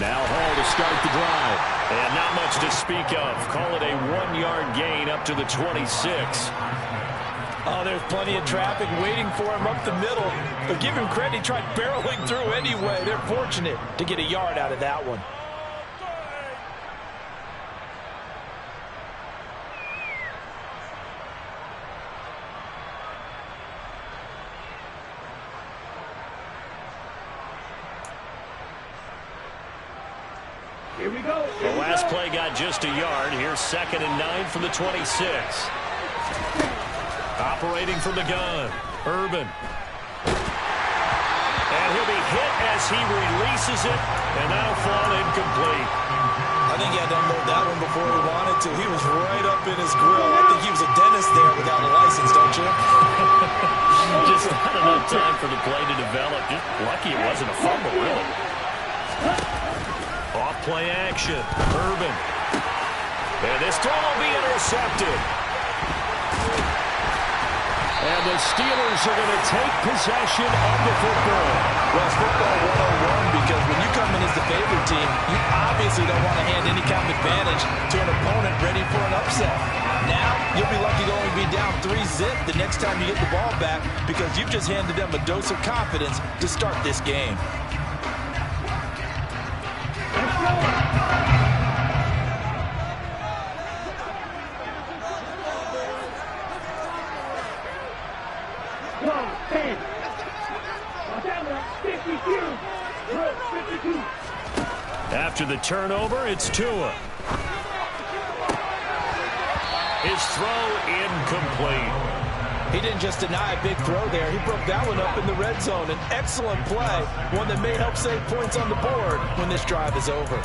Now Hall to start the drive. And not much to speak of. Call it a 1-yard gain up to the 26. Oh, there's plenty of traffic waiting for him up the middle. But give him credit, he tried barreling through anyway. They're fortunate to get a yard out of that one. Here we go. The last play got just a yard. Here's 2nd and 9 from the 26. Operating from the gun, Urban. And he'll be hit as he releases it, and that'll fall incomplete. I think he had to unload that one before he wanted to. He was right up in his grill. I think he was a dentist there without a license, don't you? Just not enough time for the play to develop. Just lucky it wasn't a fumble, really. Off-play action, Urban. And this throw will be intercepted. And the Steelers are going to take possession of the football. Well, it's football 101 because when you come in as the favorite team, you obviously don't want to hand any kind of advantage to an opponent ready for an upset. Now, you'll be lucky to only be down 3-zip the next time you get the ball back because you've just handed them a dose of confidence to start this game. After the turnover, it's Tua. His throw incomplete. He didn't just deny a big throw there. He broke that one up in the red zone. An excellent play, one that may help save points on the board when this drive is over.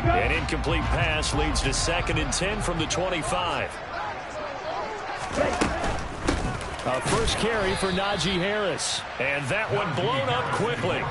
An incomplete pass leads to 2nd and 10 from the 25. A first carry for Najee Harris. And that one blown up quickly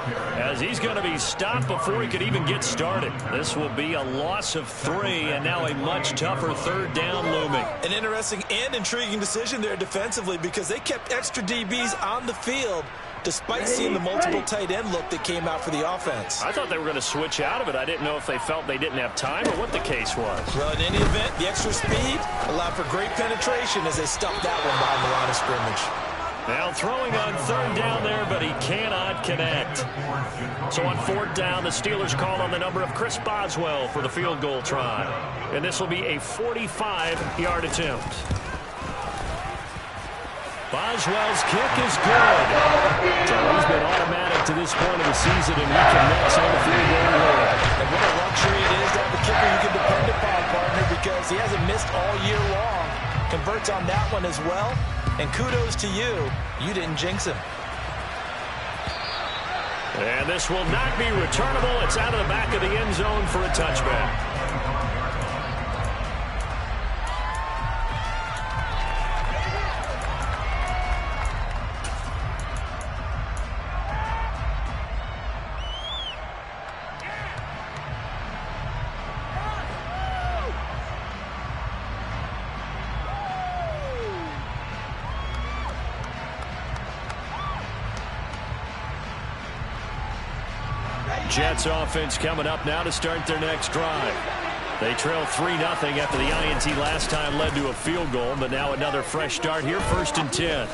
as he's going to be stopped before he could even get started. This will be a loss of 3 and now a much tougher 3rd down looming. An interesting and intriguing decision there defensively because they kept extra DBs on the field despite seeing the multiple tight end look that came out for the offense. I thought they were going to switch out of it. I didn't know if they felt they didn't have time or what the case was. Well, in any event, the extra speed allowed for great penetration as they stuffed that one behind the line of scrimmage. Now throwing on 3rd down there, but he cannot connect. So on 4th down, the Steelers call on the number of Chris Boswell for the field goal try. And this will be a 45-yard attempt. Boswell's kick is good. So he's been automatic to this point of the season, and he connects on the field goal line. And what a luxury it is to have a kicker you can depend upon, partner, because he hasn't missed all year long. Converts on that one as well. And kudos to you. You didn't jinx him. And this will not be returnable. It's out of the back of the end zone for a touchback. Jets offense coming up now to start their next drive. They trail 3-0 after the INT last time led to a field goal, but now another fresh start here, 1st and 10.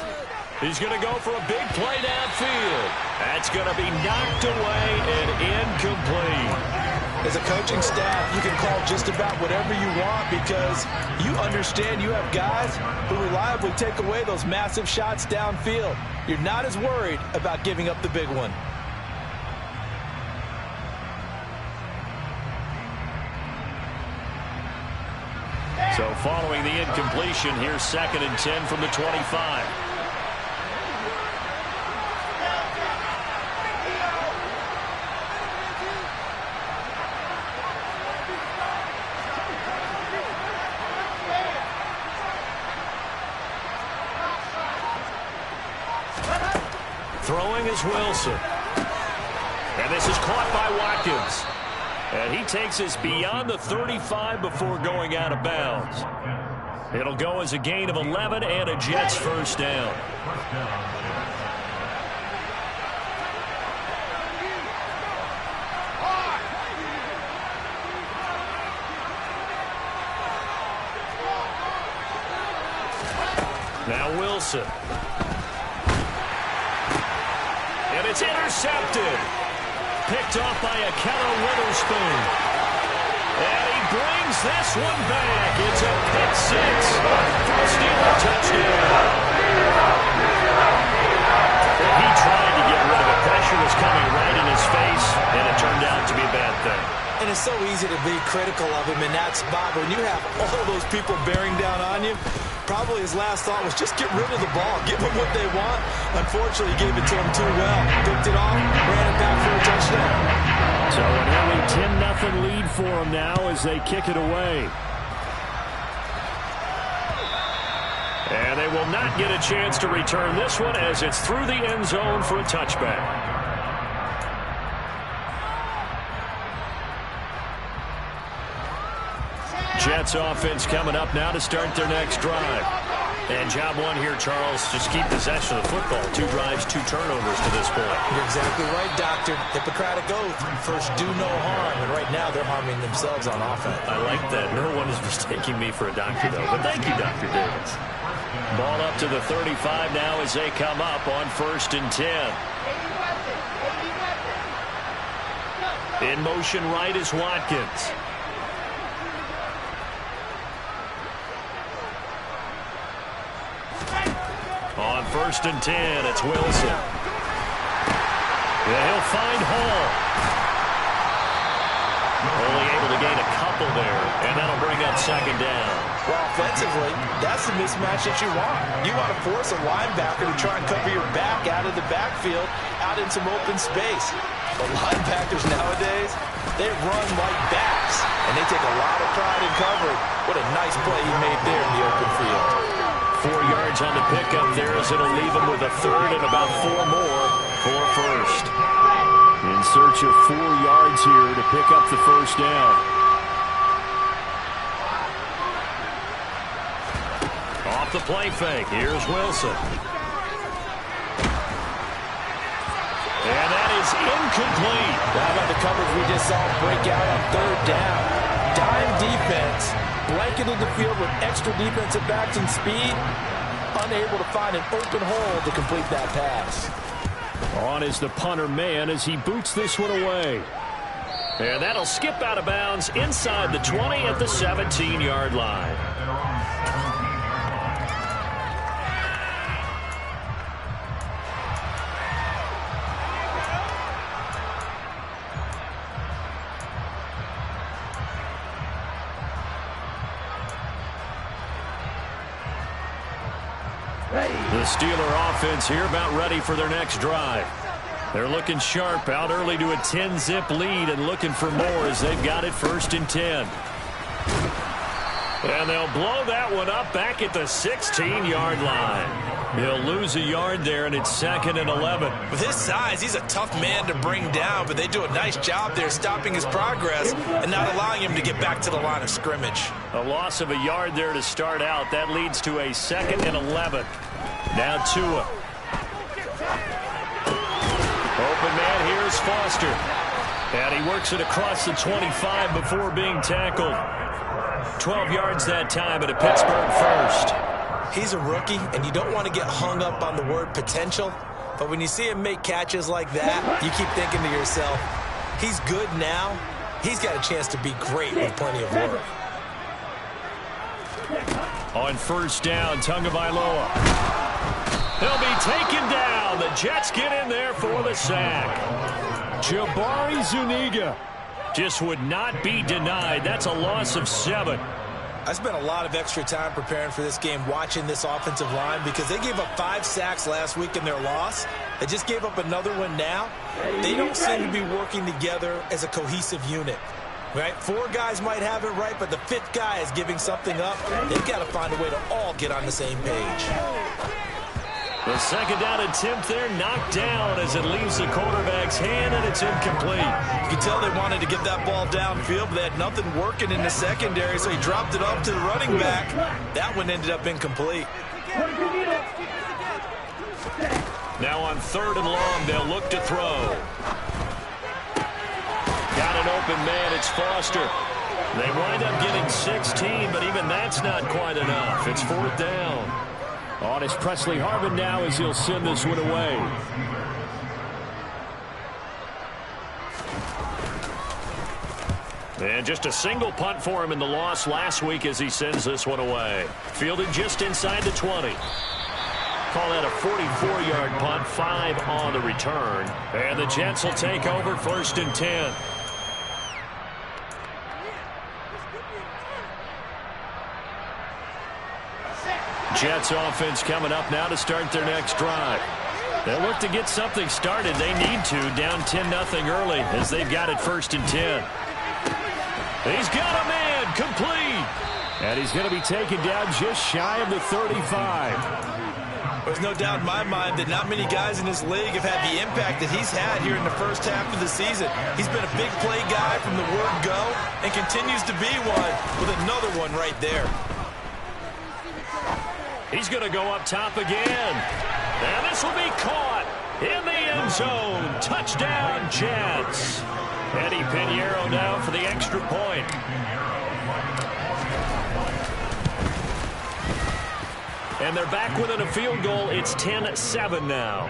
He's going to go for a big play downfield. That's going to be knocked away and incomplete. As a coaching staff, you can call just about whatever you want because you understand you have guys who reliably take away those massive shots downfield. You're not as worried about giving up the big one. So following the incompletion, here's 2nd and 10 from the 25. Throwing is Wilson. And this is caught by Watkins. And he takes us beyond the 35 before going out of bounds. It'll go as a gain of 11 and a Jets first down. Now Wilson. And it's intercepted. Picked off by a Keller Witherspoon. And he brings this one back. It's a pick six for a Steeler touchdown. He tried to get rid of it. Pressure was coming right in his face, and it turned out to be a bad thing. And it's so easy to be critical of him in that spot. When you have all those people bearing down on you, probably his last thought was just get rid of the ball, give them what they want. Unfortunately, he gave it to him too well. Picked it off, ran it back for a touchdown. So an early 10-0 lead for them now as they kick it away. And they will not get a chance to return this one as it's through the end zone for a touchback. Jets offense coming up now to start their next drive. And job one here, Charles, just keep possession of the football. 2 drives, 2 turnovers to this point. You're exactly right, Doctor. Hippocratic oath. First, do no harm. And right now, they're harming themselves on offense. I like that. No one is mistaking me for a doctor, though. But thank you, Dr. Davis. Ball up to the 35 now as they come up on 1st and 10. In motion right is Watkins. On 1st and 10, it's Wilson. Yeah, he'll find Hall. Only able to gain a couple there, and that'll bring up 2nd down. Well, offensively, that's the mismatch that you want. You want to force a linebacker to try and cover your back out of the backfield, out in some open space. The linebackers nowadays, they run like backs, and they take a lot of pride in covering. What a nice play he made there in the open field. 4 yards on the pickup there as it'll leave him with a 3rd and about 4 more for first. In search of 4 yards here to pick up the first down. Off the play fake. Here's Wilson. And that is incomplete. How about the coverage we just saw break out on 3rd down? Dime defense. Blanketed the field with extra defensive backs and speed. Unable to find an open hole to complete that pass. On is the punter man as he boots this one away. And that'll skip out of bounds inside the 20 at the 17-yard line. The Steeler offense here about ready for their next drive. They're looking sharp, out early to a 10-zip lead and looking for more as they've got it 1st and 10. And they'll blow that one up back at the 16-yard line. He'll lose a yard there, and it's 2nd and 11. With his size, he's a tough man to bring down, but they do a nice job there stopping his progress and not allowing him to get back to the line of scrimmage. A loss of a yard there to start out. That leads to a 2nd and 11. Now Tua. Open man, here's Foster. And he works it across the 25 before being tackled. 12 yards that time, and a Pittsburgh first. He's a rookie, and you don't want to get hung up on the word potential. But when you see him make catches like that, you keep thinking to yourself, he's good now. He's got a chance to be great with plenty of work. On first down, Tagovailoa. He'll be taken down. The Jets get in there for the sack. Jabari Zuniga just would not be denied. That's a loss of 7. I spent a lot of extra time preparing for this game watching this offensive line because they gave up 5 sacks last week in their loss. They just gave up another one now. They don't seem to be working together as a cohesive unit. Right? 4 guys might have it right, but the 5th guy is giving something up. They've got to find a way to all get on the same page. The second down attempt there knocked down as it leaves the quarterback's hand, and it's incomplete. You can tell they wanted to get that ball downfield, but they had nothing working in the secondary, so he dropped it off to the running back. That one ended up incomplete. Now on 3rd and long, they'll look to throw. Got an open man, it's Foster. They wind up getting 16, but even that's not quite enough. It's 4th down. On is Presley Harvin now as he'll send this one away. And just a single punt for him in the loss last week as he sends this one away. Fielded just inside the 20. Call that a 44-yard punt, 5 on the return. And the Jets will take over 1st and 10. Jets offense coming up now to start their next drive. They'll look to get something started. They need to, down 10-0 early as they've got it 1st and 10. He's got a man, complete. And he's going to be taken down just shy of the 35. There's no doubt in my mind that not many guys in this league have had the impact that he's had here in the first half of the season. He's been a big play guy from the word go and continues to be one with another one right there. He's going to go up top again. And this will be caught in the end zone. Touchdown, Jets. Eddie Pinheiro now for the extra point. And they're back within a field goal. It's 10-7 now.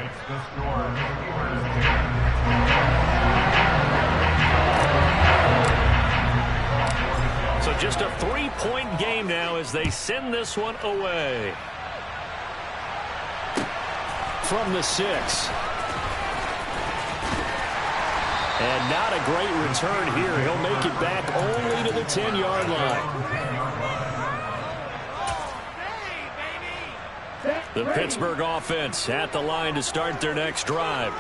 So just a 3-point game now as they send this one away. From the 6. And not a great return here. He'll make it back only to the 10-yard line. The Pittsburgh offense at the line to start their next drive.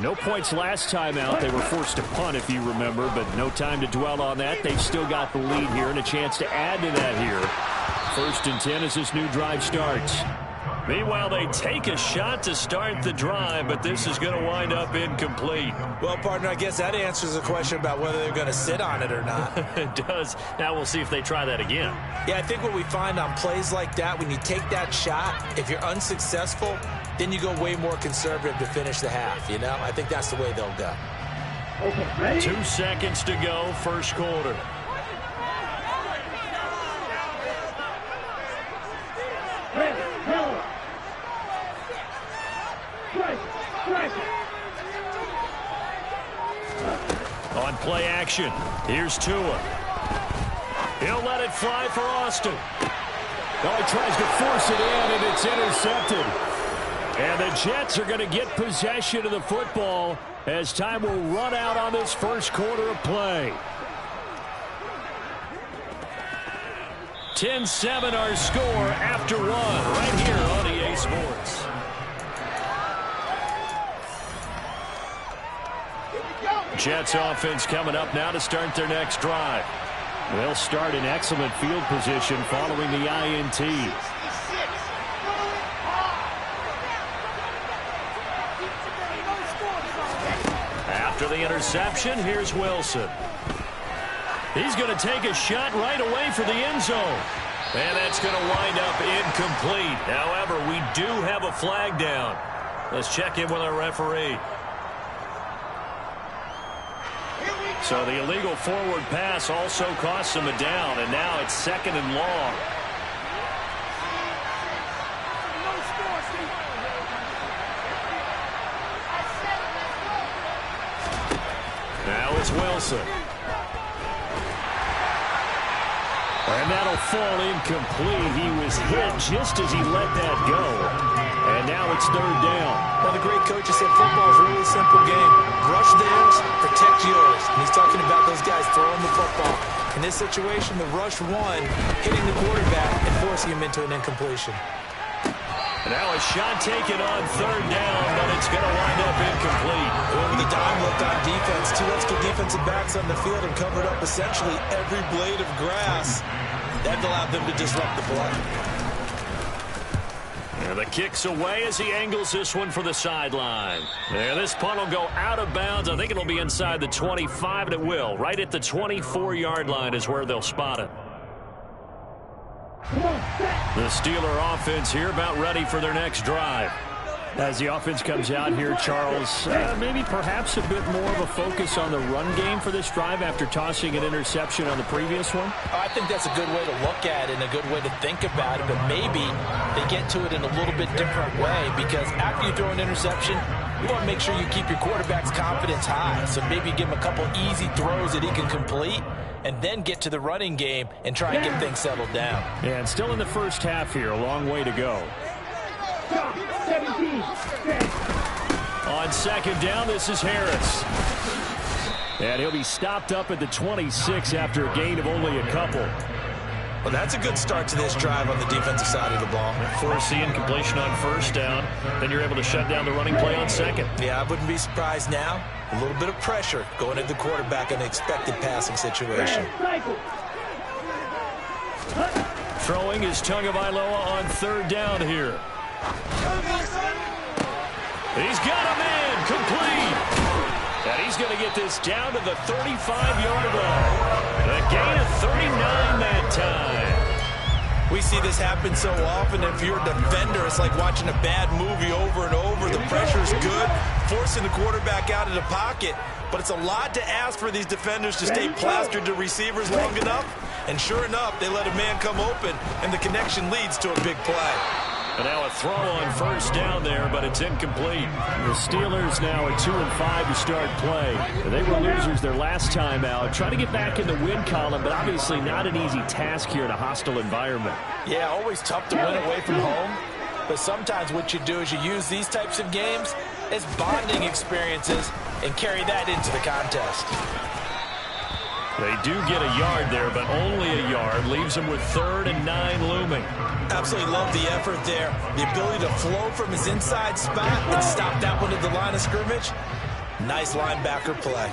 No points last time out. They were forced to punt, if you remember, but no time to dwell on that. They've still got the lead here and a chance to add to that here. 1st and 10 as this new drive starts. Meanwhile, they take a shot to start the drive, but this is going to wind up incomplete. Well, partner, I guess that answers the question about whether they're going to sit on it or not. It does. Now we'll see if they try that again. Yeah, I think what we find on plays like that, when you take that shot, if you're unsuccessful, then you go way more conservative to finish the half, you know? I think that's the way they'll go. Okay, 2 seconds to go, first quarter. On play action, here's Tua. He'll let it fly for Austin. Oh, he tries to force it in, and it's intercepted. And the Jets are going to get possession of the football as time will run out on this first quarter of play. 10-7 our score after 1 right here on EA Sports. Jets offense coming up now to start their next drive. They'll start in excellent field position following the INT. After the interception, here's Wilson. He's going to take a shot right away for the end zone. And that's going to wind up incomplete. However, we do have a flag down. Let's check in with our referee. So the illegal forward pass also costs him a down, and now it's 2nd and long. Now it's Wilson. And that'll fall incomplete. He was hit just as he let that go. And now it's 3rd down. Well, the great coach has said football is a really simple game. Rush theirs, protect yours. And he's talking about those guys throwing the football. In this situation, the rush one, hitting the quarterback and forcing him into an incompletion. And now a shot taken on 3rd down, but it's going to wind up incomplete. With the dime look on defense, 2 extra defensive backs on the field and covered up essentially every blade of grass. That allowed them to disrupt the play. And the kick's away as he angles this one for the sideline. And this punt will go out of bounds. I think it'll be inside the 25, and it will. Right at the 24-yard line is where they'll spot it. The Steeler offense here about ready for their next drive. As the offense comes out here, Charles, maybe perhaps a bit more of a focus on the run game for this drive after tossing an interception on the previous one? I think that's a good way to look at it and a good way to think about it, but maybe they get to it in a little bit different way, because after you throw an interception, you want to make sure you keep your quarterback's confidence high. So maybe give him a couple easy throws that he can complete, and then get to the running game and try and get things settled down. Yeah, and still in the first half here, a long way to go. On 2nd down, this is Harris. And he'll be stopped up at the 26 after a gain of only a couple. Well, that's a good start to this drive on the defensive side of the ball. Force the incompletion on 1st down. Then you're able to shut down the running play on 2nd. Yeah, I wouldn't be surprised now. A little bit of pressure going at the quarterback in an expected passing situation. Throwing is Tagovailoa on 3rd down here. He's got a man complete. And he's going to get this down to the 35-yard line. A gain of 39 that time. We see this happen so often. If you're a defender, it's like watching a bad movie over and over. The pressure's good, forcing the quarterback out of the pocket. But it's a lot to ask for these defenders to stay plastered to receivers long enough. And sure enough, they let a man come open, and the connection leads to a big play. And now a throw on 1st down there, but it's incomplete. The Steelers now at 2-5 to start play. They were losers their last time out. Trying to get back in the win column, but obviously not an easy task here in a hostile environment. Yeah, always tough to win away from home. But sometimes what you do is you use these types of games as bonding experiences and carry that into the contest. They do get a yard there, but only a yard. Leaves them with 3rd and 9 looming. Absolutely love the effort there. The ability to flow from his inside spot and stop that one at the line of scrimmage. Nice linebacker play.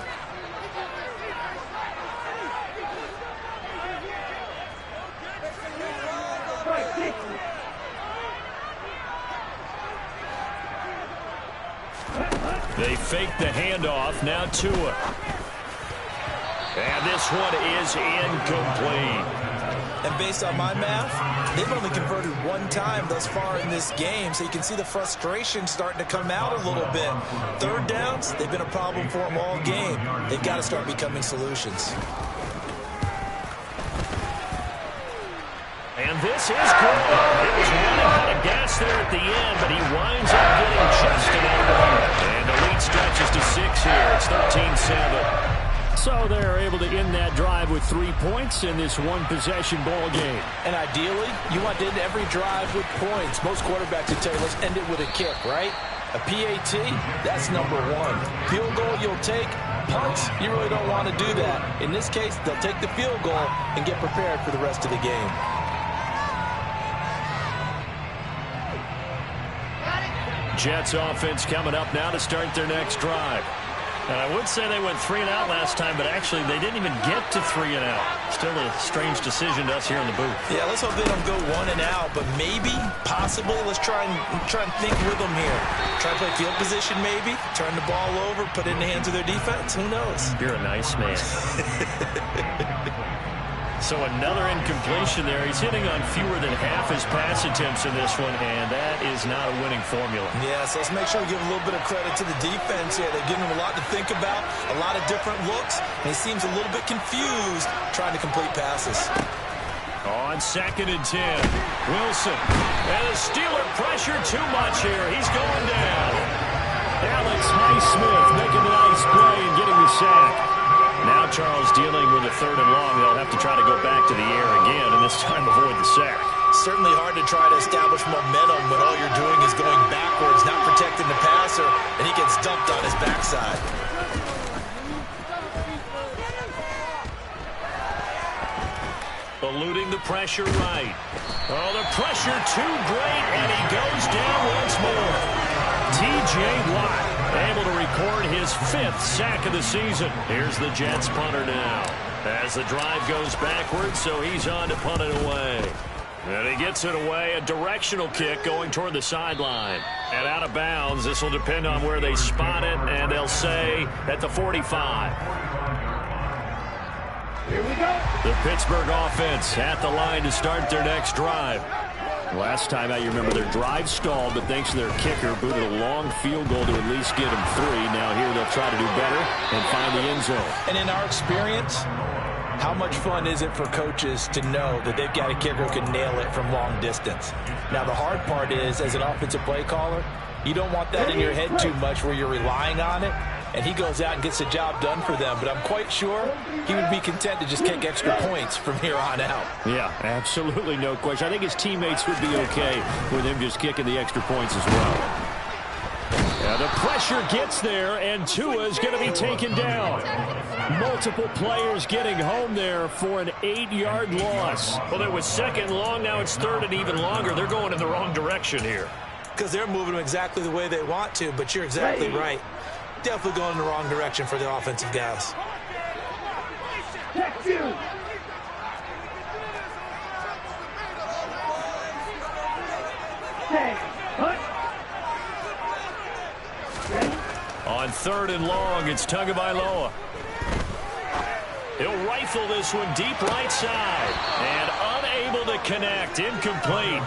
They fake the handoff. Now Tua. And this one is incomplete. And based on my math, they've only converted 1 time thus far in this game, so you can see the frustration starting to come out a little bit. 3rd downs, they've been a problem for them all game. They've got to start becoming solutions. And this is good. It was running out of gas there at the end, but he winds up getting just enough. And the lead stretches to 6 here. It's 13-7. So they're able to end that drive with 3 points in this one-possession ball game. And ideally, you want to end every drive with points. Most quarterbacks would tell you, let's end it with a kick, right? A PAT, that's number 1. Field goal you'll take. Punts, you really don't want to do that. In this case, they'll take the field goal and get prepared for the rest of the game. Jets offense coming up now to start their next drive. And I would say they went 3 and out last time, but actually they didn't even get to 3 and out. Still a strange decision to us here in the booth. Yeah, let's hope they don't go 1 and out, but maybe, possibly, let's try and think with them here. Try to play field position maybe, turn the ball over, put it in the hands of their defense. Who knows? You're a nice man. So another incompletion there. He's hitting on fewer than half his pass attempts in this one, and that is not a winning formula. Yeah, so let's make sure we give a little bit of credit to the defense here. They're giving him a lot to think about, a lot of different looks, and he seems a little bit confused trying to complete passes. On 2nd and 10, Wilson. And the Steeler pressure too much here. He's going down. Alex Highsmith making a nice play and getting the sack. Now Charles dealing with a 3rd and long. They'll have to try to go back to the air again, and this time avoid the sack. Certainly hard to try to establish momentum when all you're doing is going backwards, not protecting the passer, and he gets dumped on his backside. Eluding the pressure right. Oh, the pressure too great, and he goes down once more. T.J. Watt able to record his 5th sack of the season. Here's the Jets punter now. As the drive goes backwards, so he's on to punt it away. And he gets it away, a directional kick going toward the sideline. And out of bounds, this will depend on where they spot it, and they'll say at the 45. Here we go. The Pittsburgh offense at the line to start their next drive. Last time out, you remember their drive stalled, but thanks to their kicker, booted a long field goal to at least get them 3. Now here they'll try to do better and find the end zone. And in our experience, how much fun is it for coaches to know that they've got a kicker who can nail it from long distance? Now, the hard part is, as an offensive play caller, you don't want that in your head too much where you're relying on it, and he goes out and gets the job done for them. But I'm quite sure he would be content to just kick extra points from here on out. Yeah, absolutely no question. I think his teammates would be okay with him just kicking the extra points as well. Yeah, the pressure gets there, and Tua's going to be taken down. Multiple players getting home there for an 8-yard loss. Well, it was 2nd long. Now it's 3rd and even longer. They're going in the wrong direction here. Because they're moving them exactly the way they want to, but you're exactly right. Definitely going in the wrong direction for the offensive guys. On 3rd and long, it's Tagovailoa. He'll rifle this one deep right side. And unable to connect. Incomplete.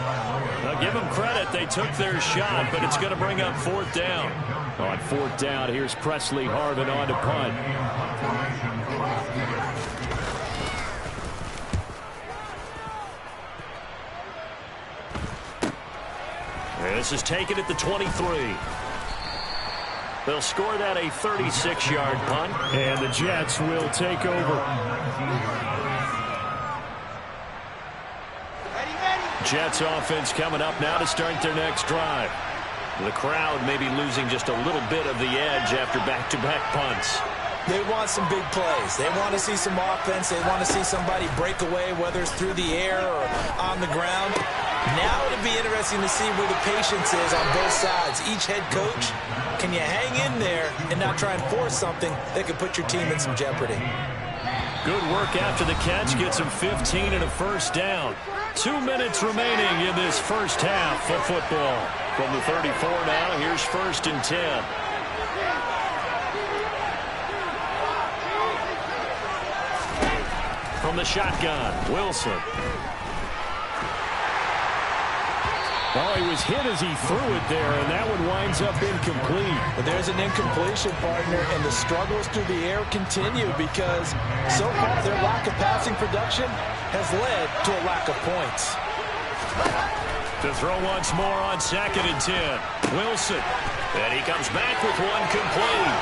Now, give them credit. They took their shot, but it's going to bring up 4th down. On 4th down, here's Presley Harvin on to punt. This is taken at the 23. They'll score that a 36-yard punt. And the Jets will take over. Jets offense coming up now to start their next drive. The crowd may be losing just a little bit of the edge after back-to-back punts. They want some big plays. They want to see some offense. They want to see somebody break away, whether it's through the air or on the ground. Now it'll be interesting to see where the patience is on both sides. Each head coach, can you hang in there and not try and force something that could put your team in some jeopardy? Good work after the catch. Gets him 15 and a 1st down. 2 minutes remaining in this first half of football. From the 34 now, here's 1st and 10. From the shotgun, Wilson. Oh, he was hit as he threw it there, and that one winds up incomplete. But there's an incompletion, partner, and the struggles through the air continue because so far their lack of passing production has led to a lack of points. To throw once more on 2nd and 10. Wilson. And he comes back with one complete.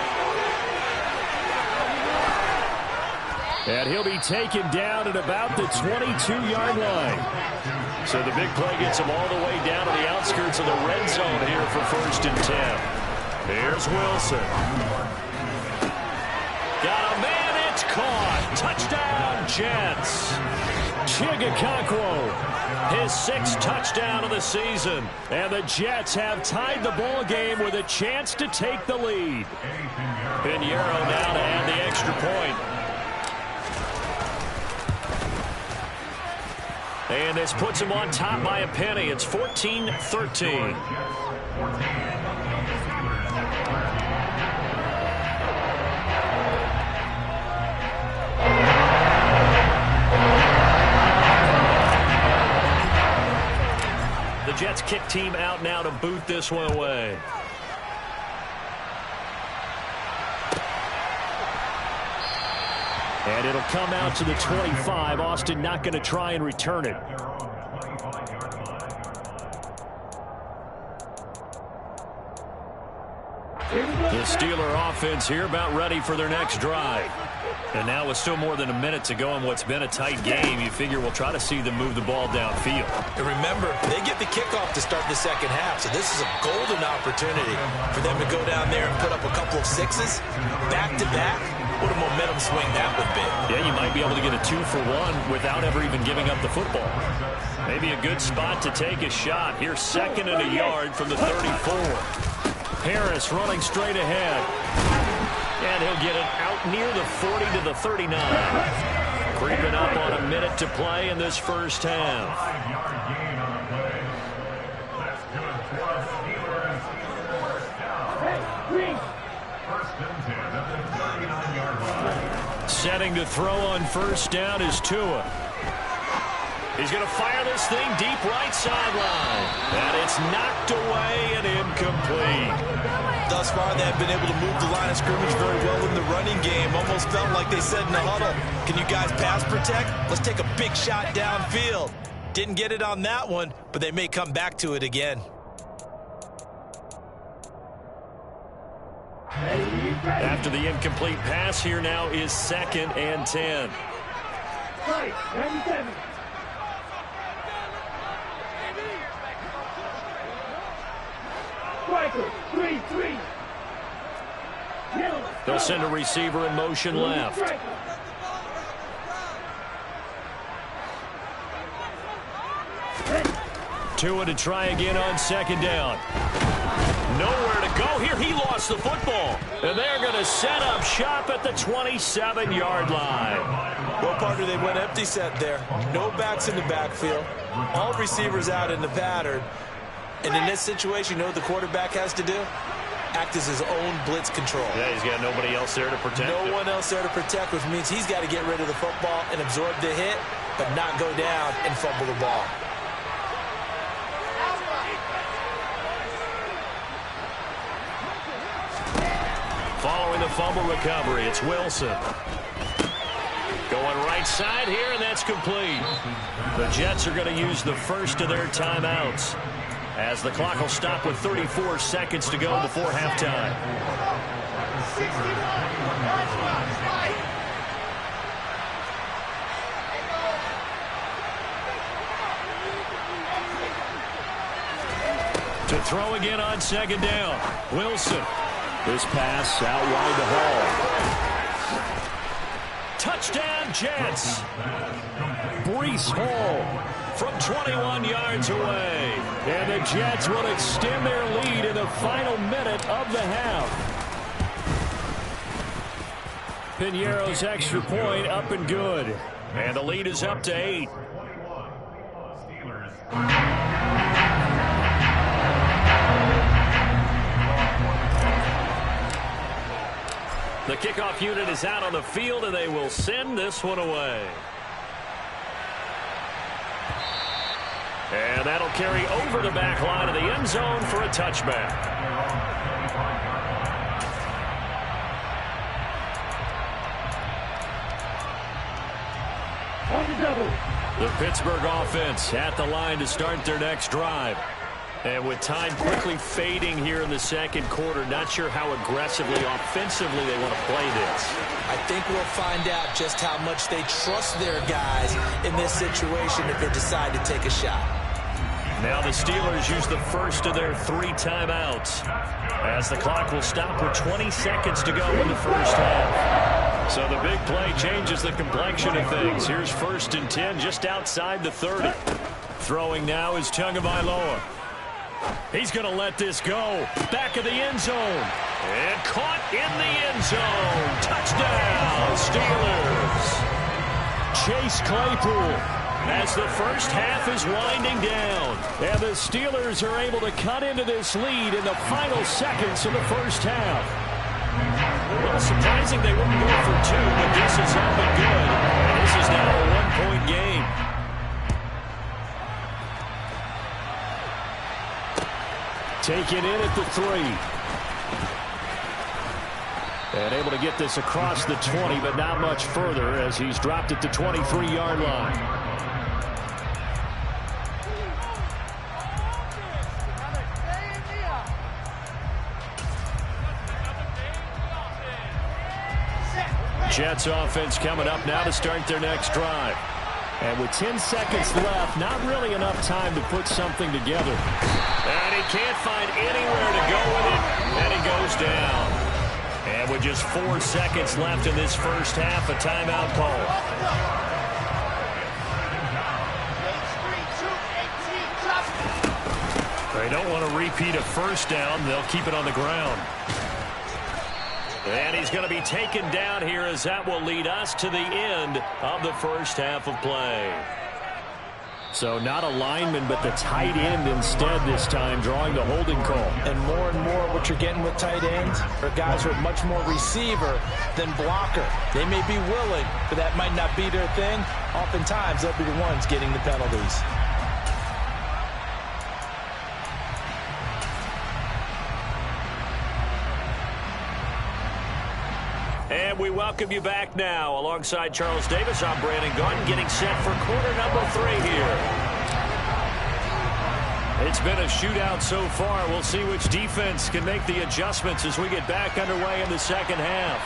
And he'll be taken down at about the 22-yard line. So the big play gets him all the way down to the outskirts of the red zone here for 1st and 10. Here's Wilson. Got a man, it's caught. Touchdown, Jets. Chigakakwo, his 6th touchdown of the season. And the Jets have tied the ball game with a chance to take the lead. Pinheiro now to add the extra point. And this puts him on top by a penny. It's 14-13. the Jets kick team out now to boot this one away. And it'll come out to the 25. Austin not going to try and return it. The Steeler offense here about ready for their next drive. And now with still more than a minute to go in what's been a tight game, you figure we'll try to see them move the ball downfield. And remember, they get the kickoff to start the second half, so this is a golden opportunity for them to go down there and put up a couple of sixes back-to-back. What a momentum swing that would be. Yeah, you might be able to get a 2-for-1 without ever even giving up the football. Maybe a good spot to take a shot. Here's 2nd and a yard from the 34. Harris running straight ahead. And he'll get it out near the 40 to the 39. Creeping up on a minute to play in this first half. Setting to throw on first down is Tua. He's going to fire this thing deep right sideline. And it's knocked away and incomplete. Thus far, they have been able to move the line of scrimmage very well in the running game. Almost felt like they said in the huddle, can you guys pass protect? Let's take a big shot downfield. Didn't get it on that one, but they may come back to it again. After the incomplete pass, here now is 2nd and 10. They'll send a receiver in motion left. Tua to try again on 2nd down. Nowhere to go here. He lost the football. And they're going to set up shop at the 27-yard line. Well, partner, they went empty set there. No backs in the backfield. All receivers out in the pattern. And in this situation, you know what the quarterback has to do? Act as his own blitz control. Yeah, he's got nobody else there to protect him. No one else there to protect, which means he's got to get rid of the football and absorb the hit, but not go down and fumble the ball. Following the fumble recovery, it's Wilson. Going right side here, and that's complete. The Jets are going to use the first of their timeouts, as the clock will stop with 34 seconds to go before halftime. To throw again on 2nd down. Wilson. This pass out wide to Hall. Touchdown, Jets. Breece Hall from 21 yards away. And the Jets will extend their lead in the final minute of the half. Piñeiro's extra point up and good. And the lead is up to 8. The kickoff unit is out on the field, and they will send this one away. And that'll carry over the back line of the end zone for a touchback. The Pittsburgh offense at the line to start their next drive. And with time quickly fading here in the second quarter, not sure how aggressively, offensively they want to play this. I think we'll find out just how much they trust their guys in this situation if they decide to take a shot. Now the Steelers use the first of their 3 timeouts, as the clock will stop with 20 seconds to go in the first half. So the big play changes the complexion of things. Here's 1st and 10 just outside the 30. Throwing now is Tagovailoa. He's going to let this go. Back of the end zone. And caught in the end zone. Touchdown, Steelers. Chase Claypool as the first half is winding down. And the Steelers are able to cut into this lead in the final seconds of the first half. A little surprising they wouldn't go for 2, but this has all been good. And this is now a 1-point game. Taken in at the 3. And able to get this across the 20, but not much further as he's dropped at the 23-yard line. Jets offense coming up now to start their next drive. And with 10 seconds left, not really enough time to put something together. And he can't find anywhere to go with it, and he goes down. And with just 4 seconds left in this first half, a timeout call. They don't want to repeat a first down. They'll keep it on the ground. And he's going to be taken down here as that will lead us to the end of the first half of play. So not a lineman, but the tight end instead this time, drawing the holding call. And more what you're getting with tight ends are guys who are much more receiver than blocker. They may be willing, but that might not be their thing. Oftentimes, they'll be the ones getting the penalties. And we welcome you back now. Alongside Charles Davis, I'm Brandon Gaudin, getting set for quarter number 3 here. It's been a shootout so far. We'll see which defense can make the adjustments as we get back underway in the second half.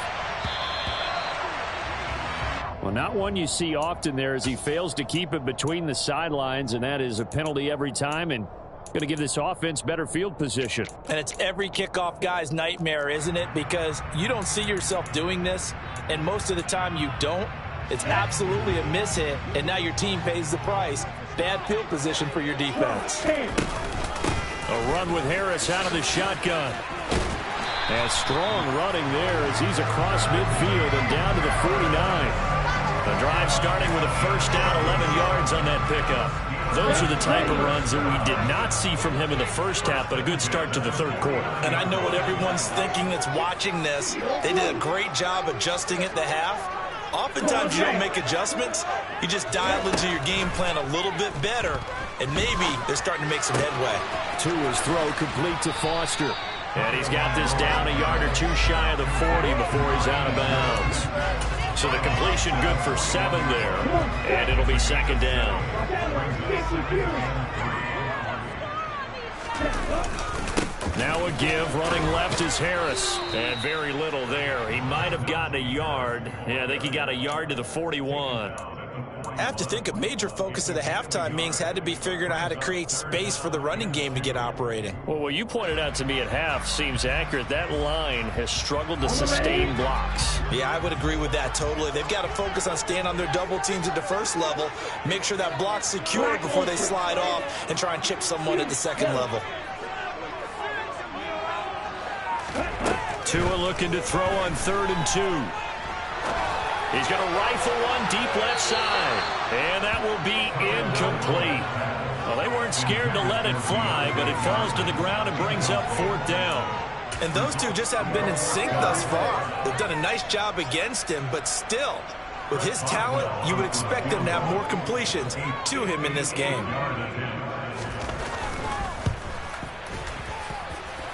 Well, not one you see often there as he fails to keep it between the sidelines, and that is a penalty every time, and going to give this offense better field position. And it's every kickoff guy's nightmare, isn't it? Because you don't see yourself doing this, and most of the time you don't. It's absolutely a mishit, and now your team pays the price. Bad field position for your defense. A run with Harris out of the shotgun. And strong running there as he's across midfield and down to the 49. The drive starting with a first down, 11 yards on that pickup. Those are the type of runs that we did not see from him in the first half, but a good start to the third quarter. And I know what everyone's thinking that's watching this. They did a great job adjusting at the half. Oftentimes you don't make adjustments. You just dial into your game plan a little bit better, and maybe they're starting to make some headway. Tua's throw complete to Foster. And he's got this down a yard or two shy of the 40 before he's out of bounds. So the completion good for 7 there, and it'll be second down. Now a give, running left is Harris, and very little there. He might have gotten a yard. Yeah, I think he got a yard to the 41. I have to think a major focus of the halftime meetings had to be figuring out how to create space for the running game to get operating. Well, what you pointed out to me at half seems accurate. That line has struggled to sustain blocks. Yeah, I would agree with that totally. They've got to focus on staying on their double teams at the first level, make sure that block's secure before they slide off and try and chip someone at the second level. Tua looking to throw on 3rd and 2. He's going to rifle one deep left side, and that will be incomplete. Well, they weren't scared to let it fly, but it falls to the ground and brings up 4th down. And those two just have been in sync thus far. They've done a nice job against him, but still, with his talent, you would expect them to have more completions to him in this game.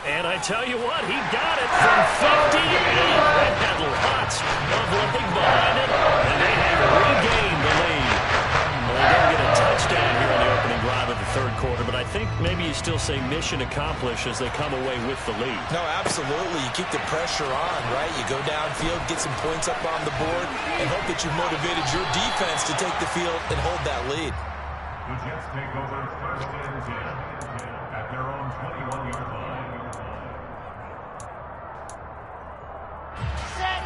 And I tell you what, he got it from 58. That had lots of leg behind it, and they have regained the lead. Well, they didn't get a touchdown here in the opening drive of the third quarter, but I think maybe you still say mission accomplished as they come away with the lead. No, absolutely. You keep the pressure on, right? You go downfield, get some points up on the board, and hope that you've motivated your defense to take the field and hold that lead. The Jets take over 1st and 10 at their own 21-yard line.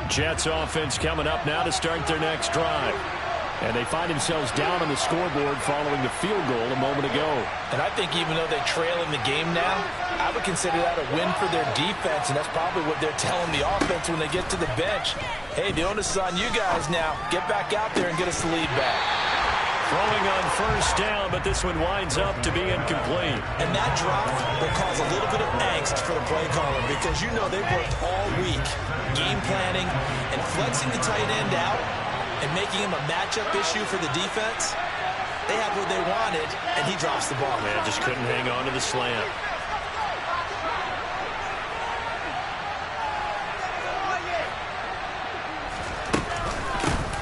Jets offense coming up now to start their next drive. And they find themselves down on the scoreboard following the field goal a moment ago. And I think even though they trail in the game now, I would consider that a win for their defense, and that's probably what they're telling the offense when they get to the bench. Hey, the onus is on you guys now. Get back out there and get us the lead back. Throwing on 1st down, but this one winds up to be incomplete. And that drop will cause a little bit of angst for the play caller because you know they've worked all week game planning and flexing the tight end out and making him a matchup issue for the defense. They have what they wanted, and he drops the ball. Man, just couldn't hang on to the slant.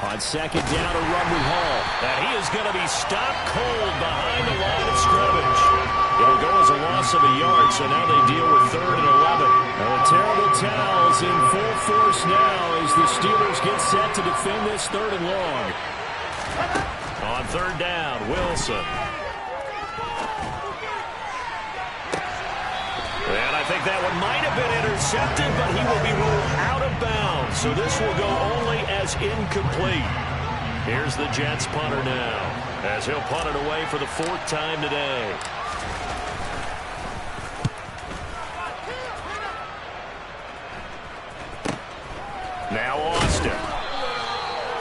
On second down, a run with Hall. And he is going to be stopped cold behind the line of scrimmage. It'll go as a loss of a yard, so now they deal with 3rd and 11. Now the terrible towels in full force now as the Steelers get set to defend this 3rd and long. On 3rd down, Wilson. And I think that one might have been intercepted, but he will be ruled out of bounds. So this will go only as incomplete. Here's the Jets punter now, as he'll punt it away for the 4th time today. Now Austin.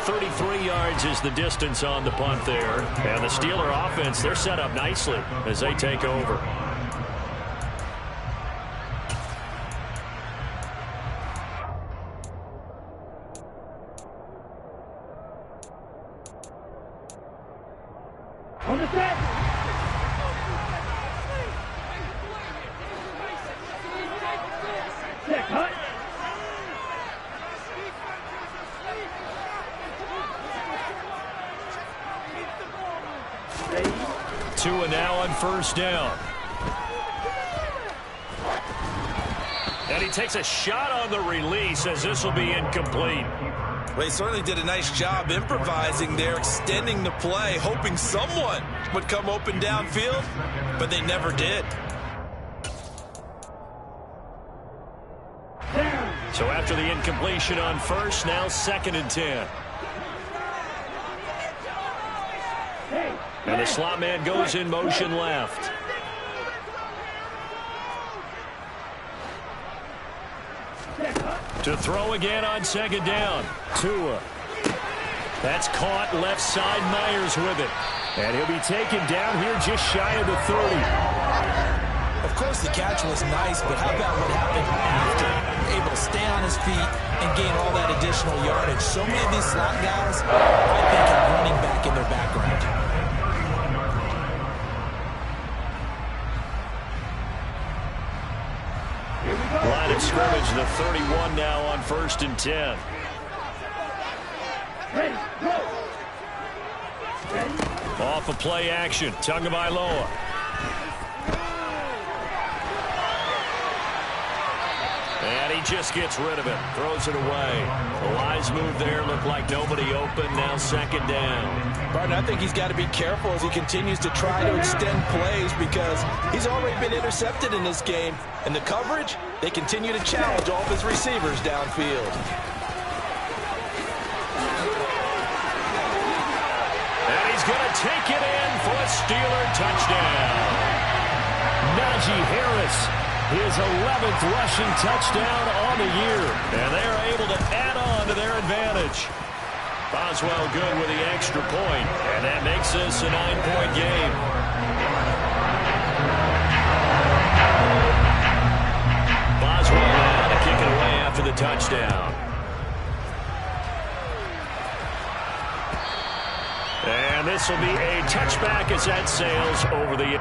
33 yards is the distance on the punt there. And the Steeler offense, they're set up nicely as they take over. On the set. Set, cut. Tua now on 1st down. And he takes a shot on the release as this will be incomplete. Well, he certainly did a nice job improvising there, extending the play, hoping someone would come open downfield, but they never did. So after the incompletion on 1st, now 2nd and 10. And the slot man goes in motion left. To throw again on 2nd down. Tua. That's caught left side. Myers with it. And he'll be taken down here just shy of the 30. Of course, the catch was nice, but how about what happened after? Able to stay on his feet and gain all that additional yardage. So many of these slot guys, I think, have running back in their background. Line of scrimmage, the 31 now on 1st and 10. Ready, go. Off of play action, Tagovailoa. And he just gets rid of it, throws it away. The wise move there, looked like nobody open, now 2nd down. Barton, I think he's got to be careful as he continues to try to extend plays because he's already been intercepted in this game. And the coverage, they continue to challenge all of his receivers downfield. And he's going to take it in for a Steeler touchdown. Najee Harris, his 11th rushing touchdown on the year. And they're able to add on to their advantage. Boswell good with the extra point, and that makes this a 9-point game. Boswell now to kick it away after the touchdown. And this will be a touchback as that sails over the...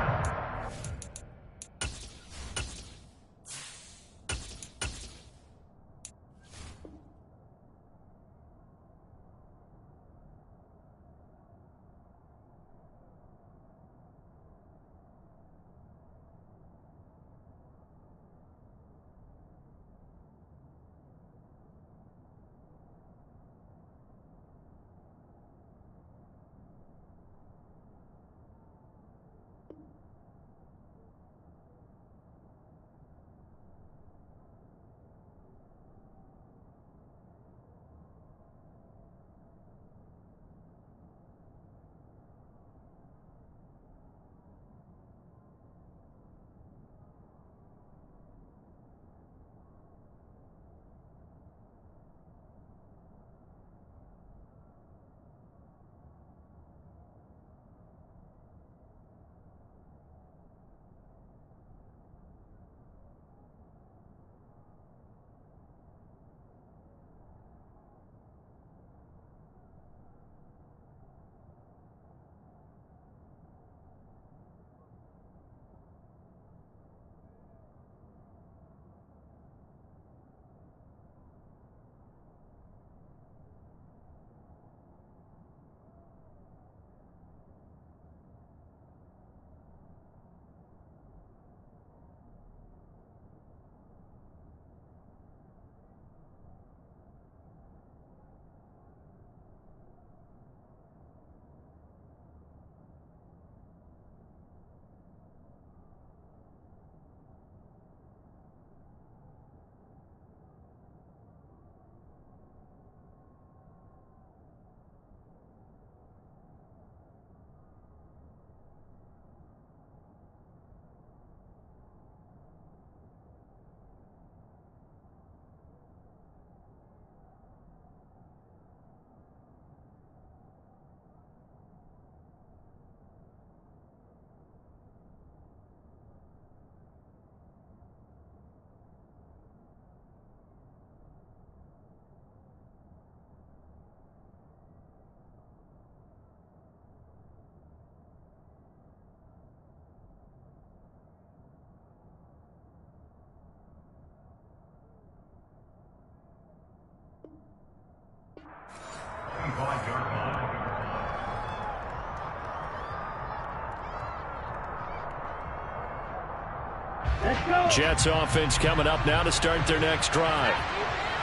Jets offense coming up now to start their next drive.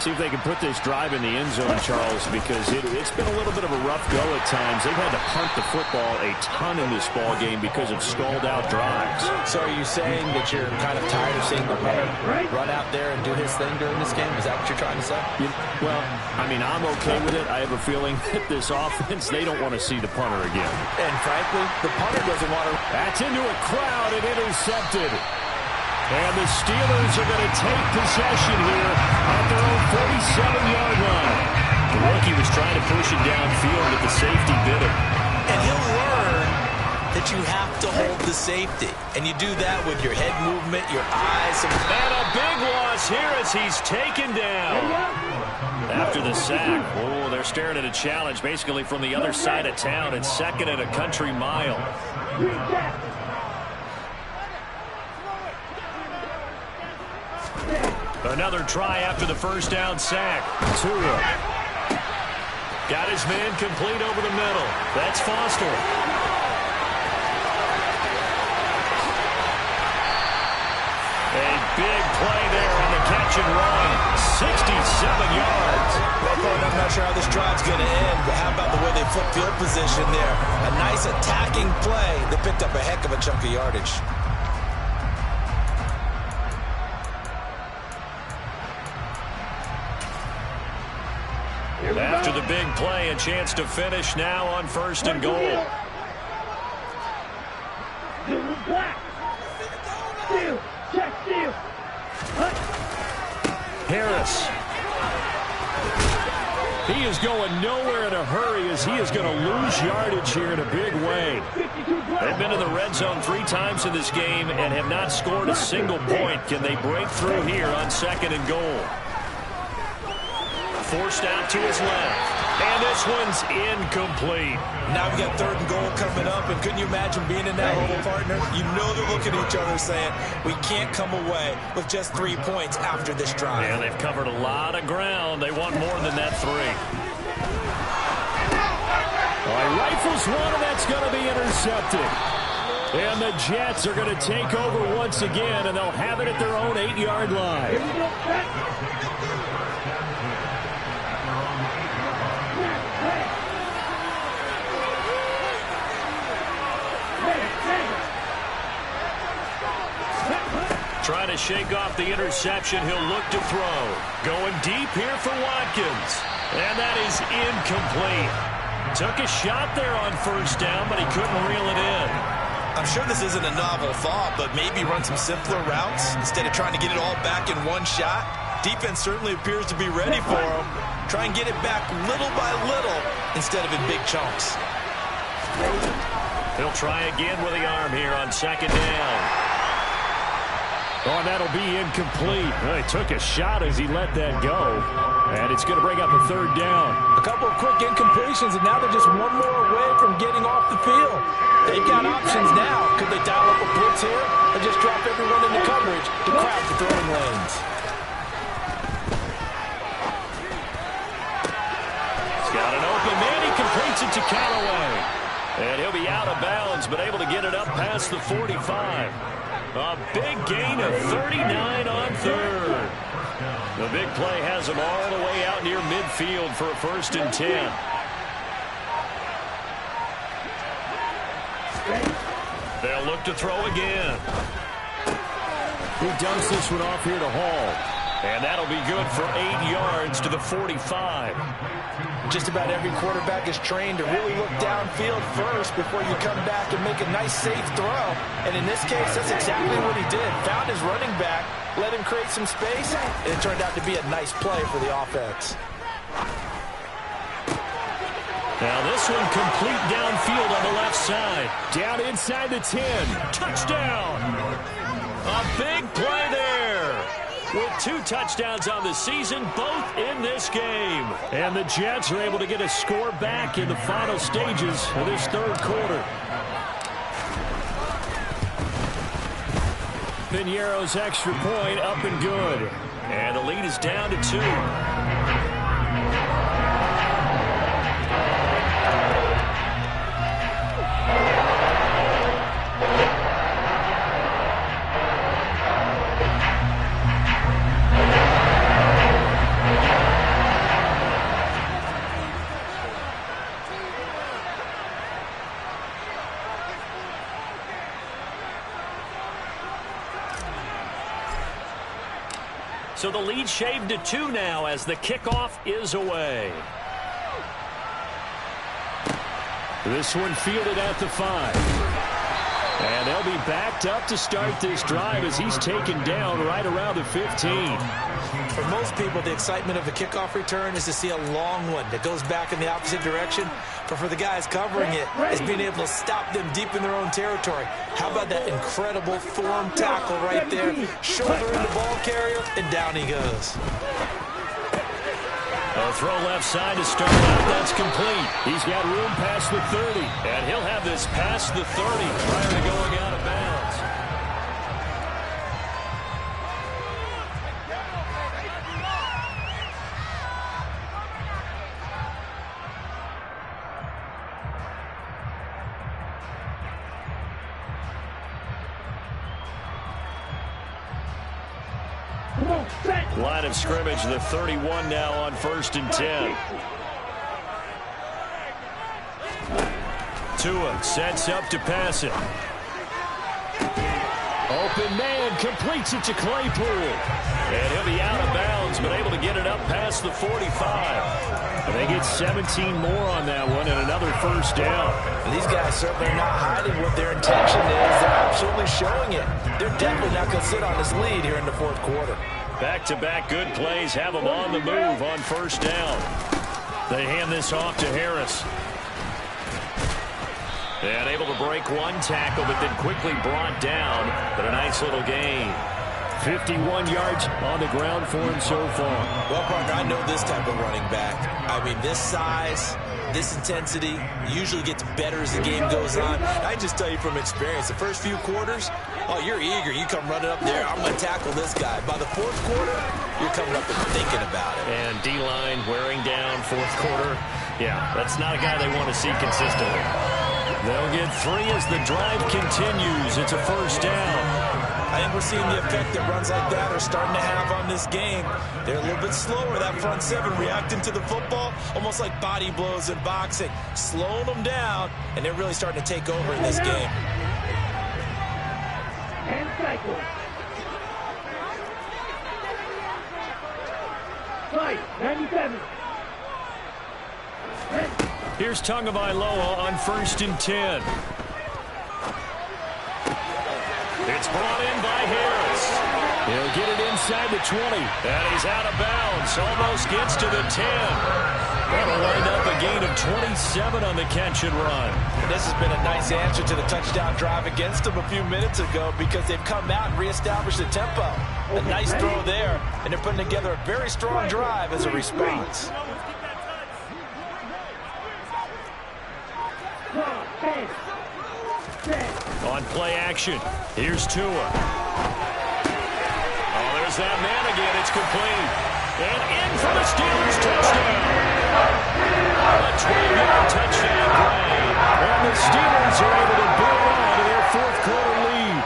See if they can put this drive in the end zone, Charles, because it's been a little bit of a rough go at times. They've had to punt the football a ton in this ball game because of stalled-out drives. So are you saying that you're kind of tired of seeing the runner run out there and do his thing during this game? Is that what you're trying to say? Well, I mean, I'm okay with it. I have a feeling that this offense, they don't want to see the punter again. And frankly, the punter doesn't want to. That's into a crowd and intercepted. And the Steelers are going to take possession here at their own 47-yard line. The rookie was trying to push it downfield, but the safety bit him. And he'll learn that you have to hold the safety. And you do that with your head movement, your eyes. And a big loss here as he's taken down. After the sack, oh, they're staring at a challenge basically from the other side of town. It's second and a country mile. Another try after the first down sack. Tua. Got his man complete over the middle. That's Foster. A big play there on the catch and run. 67 yards. I'm not sure how this drive's going to end, but how about the way they flip field position there? A nice attacking play that picked up a heck of a chunk of yardage. After the big play, a chance to finish now on first and goal. Harris. He is going nowhere in a hurry as he is going to lose yardage here in a big way. They've been in the red zone 3 times in this game and have not scored a single point. Can they break through here on second and goal? Forced out to his left. And this one's incomplete. Now we've got third and goal coming up, and couldn't you imagine being in that hole, partner? You know they're looking at each other saying, we can't come away with just 3 points after this drive. Yeah, they've covered a lot of ground. They want more than that 3. He rifles one, and that's going to be intercepted. And the Jets are going to take over once again, and they'll have it at their own 8-yard line. Trying to shake off the interception. He'll look to throw. Going deep here for Watkins. And that is incomplete. Took a shot there on first down, but he couldn't reel it in. I'm sure this isn't a novel thought, but maybe run some simpler routes instead of trying to get it all back in one shot. Defense certainly appears to be ready for him. Try and get it back little by little instead of in big chunks. He'll try again with the arm here on second down. Oh, and that'll be incomplete. Well, he took a shot as he let that go. And it's going to bring up a third down. A couple of quick incompletions, and now they're just one more away from getting off the field. They've got options now. Could they dial up a blitz here or just drop everyone into coverage to crowd the throwing lanes? He's got an open man. He completes it to Callaway. And he'll be out of bounds, but able to get it up past the 45. A big gain of 39 on third. The big play has him all the way out near midfield for a 1st and 10. They'll look to throw again. He dumps this one off here to Hall. And that'll be good for 8 yards to the 45. Just about every quarterback is trained to really look downfield first before you come back and make a nice, safe throw. And in this case, that's exactly what he did. Found his running back, let him create some space, and it turned out to be a nice play for the offense. Now this one complete downfield on the left side. Down inside the 10. Touchdown! A big play there. With 2 touchdowns on the season, both in this game. And the Jets are able to get a score back in the final stages of this third quarter. Piñeiro's extra point up and good. And the lead is down to 2. So the lead shaved to 2 now as the kickoff is away. This one fielded at the 5. And they'll be backed up to start this drive as he's taken down right around the 15. For most people, the excitement of a kickoff return is to see a long one that goes back in the opposite direction. But for the guys covering it, it's being able to stop them deep in their own territory. How about that incredible form tackle right there? Shoulder in the ball carrier, and down he goes. A throw left side to start out. That's complete. He's got room past the 30. And he'll have this past the 30 prior to going out of bounds. Line of scrimmage, the 31 now on 1st and 10. Tua sets up to pass it. Open man completes it to Claypool. And he'll be out of bounds, but able to get it up past the 45. And they get 17 more on that one and another first down. And these guys certainly are not hiding what their intention is. They're absolutely showing it. They're definitely not going to sit on this lead here in the 4th quarter. Back-to-back good plays have them on the move on 1st down. They hand this off to Harris. And able to break one tackle, but then quickly brought down. But a nice little gain. 51 yards on the ground for him so far. Well, Parker, I know this type of running back. I mean, this size, this intensity usually gets better as the game goes on. I just tell you from experience, the first few quarters, oh, you're eager. You come running up there, I'm going to tackle this guy. By the 4th quarter, you're coming up and thinking about it. And D-line wearing down 4th quarter. Yeah, that's not a guy they want to see consistently. They'll get 3 as the drive continues. It's a first down. I think we're seeing the effect that runs like that are starting to have on this game. They're a little bit slower, that front 7, reacting to the football, almost like body blows in boxing, slowing them down, and they're really starting to take over in this game. And cycle. Right, 97. Here's Tagovailoa on 1st and 10. It's brought in by Harris. He'll get it inside the 20. And he's out of bounds. Almost gets to the 10. That'll wind up a gain of 27 on the catch and run. And this has been a nice answer to the touchdown drive against them a few minutes ago because they've come out and reestablished the tempo. A nice throw there, and they're putting together a very strong drive as a response. On play action, here's Tua. Oh, there's that man again. It's complete. And in for the Steelers touchdown. A 12-yard touchdown play. And the Steelers are able to build on to their 4th quarter lead.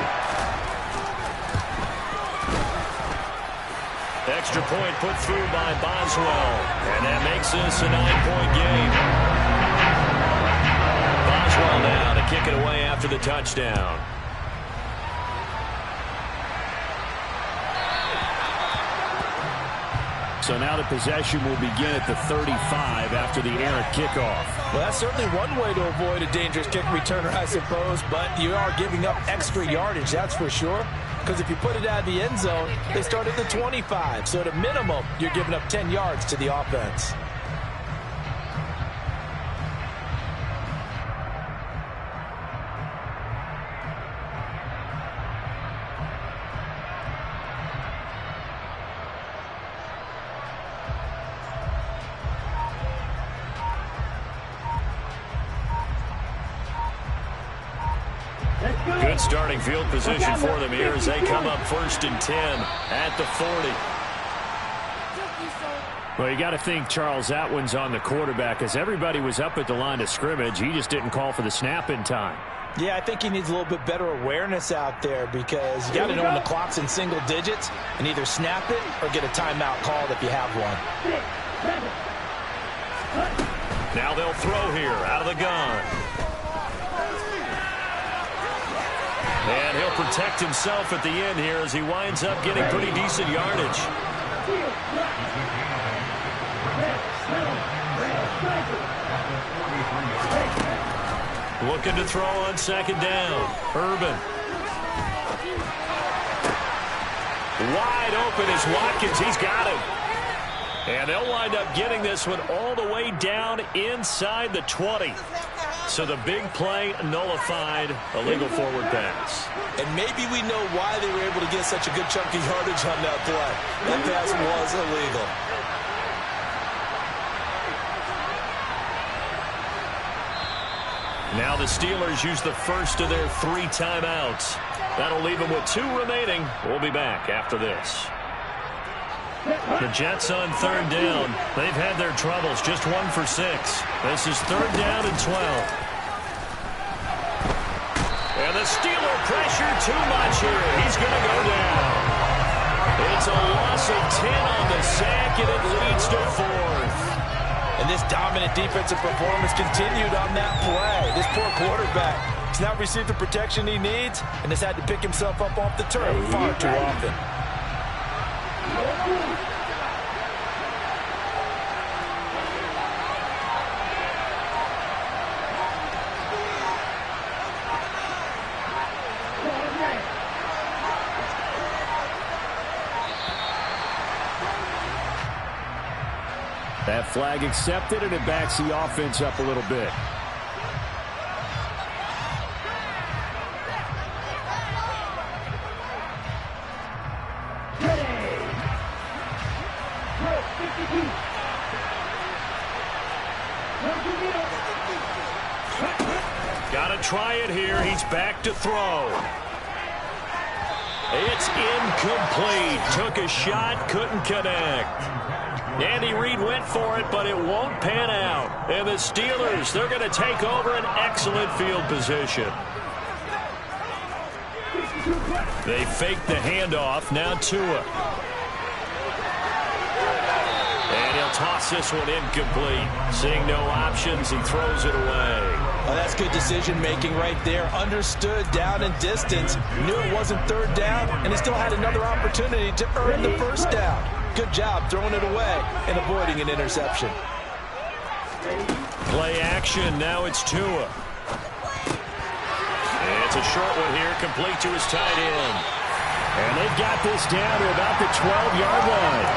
Extra point put through by Boswell. And that makes this a 9-point game. Boswell now to kick it away after the touchdown. So now the possession will begin at the 35 after the errant kickoff. Well, that's certainly one way to avoid a dangerous kick returner, I suppose, but you are giving up extra yardage, that's for sure. Because if you put it out of the end zone, they start at the 25. So at a minimum, you're giving up 10 yards to the offense. Good starting field position for them here as they come up 1st and 10 at the 40. Well, you got to think, Charles, that one's on the quarterback as everybody was up at the line of scrimmage. He just didn't call for the snap in time. Yeah, I think he needs a little bit better awareness out there because you got to know when the clock's in single digits and either snap it or get a timeout called if you have one. Now they'll throw here out of the gun. And he'll protect himself at the end here as he winds up getting pretty decent yardage. Looking to throw on second down. Urban. Wide open is Watkins. He's got him. And they'll wind up getting this one all the way down inside the 20. So the big play nullified, a legal forward pass. And maybe we know why they were able to get such a good chunk of yardage on that play. That pass was illegal. Now the Steelers use the first of their 3 timeouts. That'll leave them with 2 remaining. We'll be back after this. The Jets on third down. They've had their troubles, just 1 for 6. This is third down and 12. And the Steeler pressure too much here. He's going to go down. It's a loss of 10 on the sack, and it leads to 4th. And this dominant defensive performance continued on that play. This poor quarterback has not received the protection he needs and has had to pick himself up off the turf far too often. That flag accepted, and it backs the offense up a little bit. Got to try it here. He's back to throw. It's incomplete. Took a shot, couldn't connect. Andy Reid went for it, but it won't pan out. And the Steelers, they're going to take over an excellent field position. They fake the handoff. Now Tua. And he'll toss this one incomplete. Seeing no options, he throws it away. Oh, that's good decision-making right there. Understood down and distance. Knew it wasn't third down, and he still had another opportunity to earn the first down. Good job throwing it away and avoiding an interception. Play action. Now it's Tua. It's a short one here, complete to his tight end. And they've got this down to about the 12-yard line.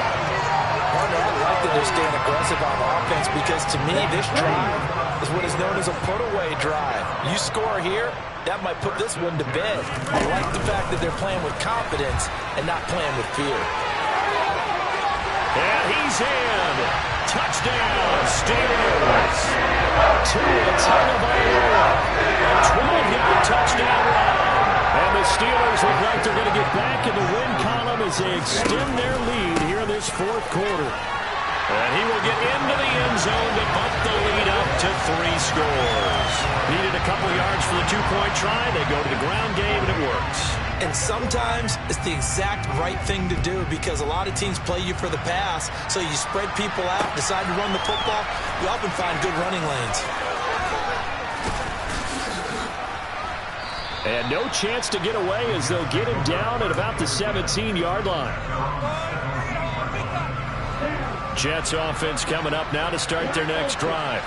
Partner, I like that they're staying aggressive on offense because, to me, this drive is what is known as a put-away drive. You score here, that might put this one to bed. I like the fact that they're playing with confidence and not playing with fear. And he's in. Touchdown, Steelers. Tua Tagovailoa. A 12-yard touchdown run. And the Steelers look like they're going to get back in the win column as they extend their lead here in this 4th quarter. And he will get into the end zone to bump the lead up to 3 scores. Needed a couple yards for the 2-point try. They go to the ground game, and it works. And sometimes it's the exact right thing to do because a lot of teams play you for the pass, so you spread people out, decide to run the football. You often find good running lanes. And no chance to get away as they'll get him down at about the 17-yard line. Jets offense coming up now to start their next drive.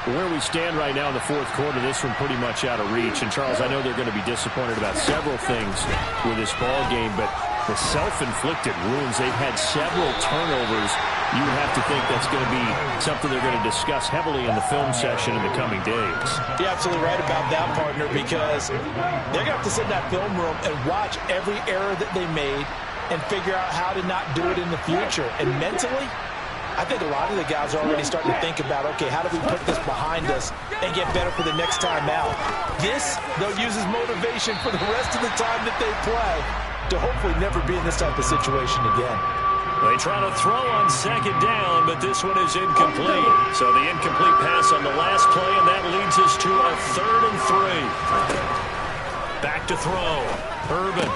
Where we stand right now in the 4th quarter, this one pretty much out of reach. And, Charles, I know they're going to be disappointed about several things with this ball game, but the self-inflicted wounds, they've had several turnovers. You have to think that's going to be something they're going to discuss heavily in the film session in the coming days. You're absolutely right about that, partner, because they're going to have to sit in that film room and watch every error that they made and figure out how to not do it in the future. And mentally, I think a lot of the guys are already starting to think about, okay, how do we put this behind us and get better for the next time out? This, they'll use as motivation for the rest of the time that they play to hopefully never be in this type of situation again. They try to throw on second down, but this one is incomplete. So the incomplete pass on the last play, and that leads us to a 3rd and 3. Back to throw. Urban.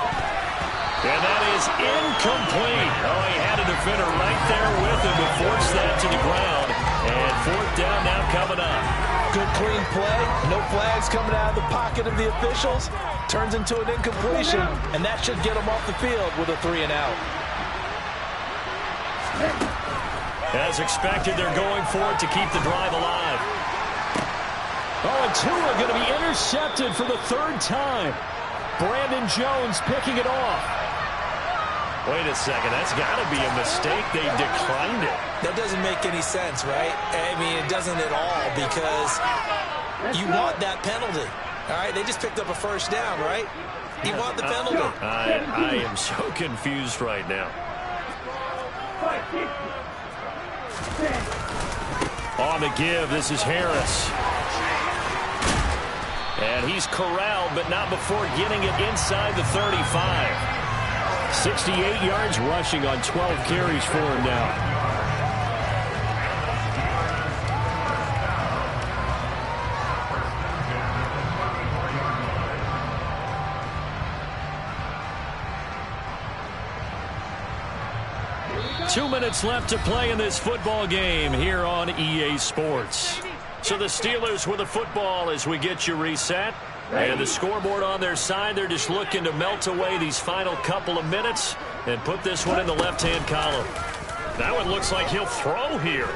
And that is incomplete. Oh, he had a defender right there with him to force that to the ground. And 4th down now coming up. Good clean play. No flags coming out of the pocket of the officials. Turns into an incompletion, and that should get them off the field with a 3-and-out. As expected, they're going for it to keep the drive alive. Oh, and Tua going to be intercepted for the third time. Brandon Jones picking it off. Wait a second. That's got to be a mistake. They declined it. That doesn't make any sense, right? I mean, it doesn't at all, because you want that penalty. All right, they just picked up a first down, right? You want the penalty. I am so confused right now. On the give, this is Harris. And he's corralled, but not before getting it inside the 35. 68 yards rushing on 12 carries for him now. 2 minutes left to play in this football game here on EA Sports. So the Steelers with the football as we get you reset. And the scoreboard on their side, they're just looking to melt away these final couple of minutes and put this one in the left-hand column. That one looks like he'll throw here.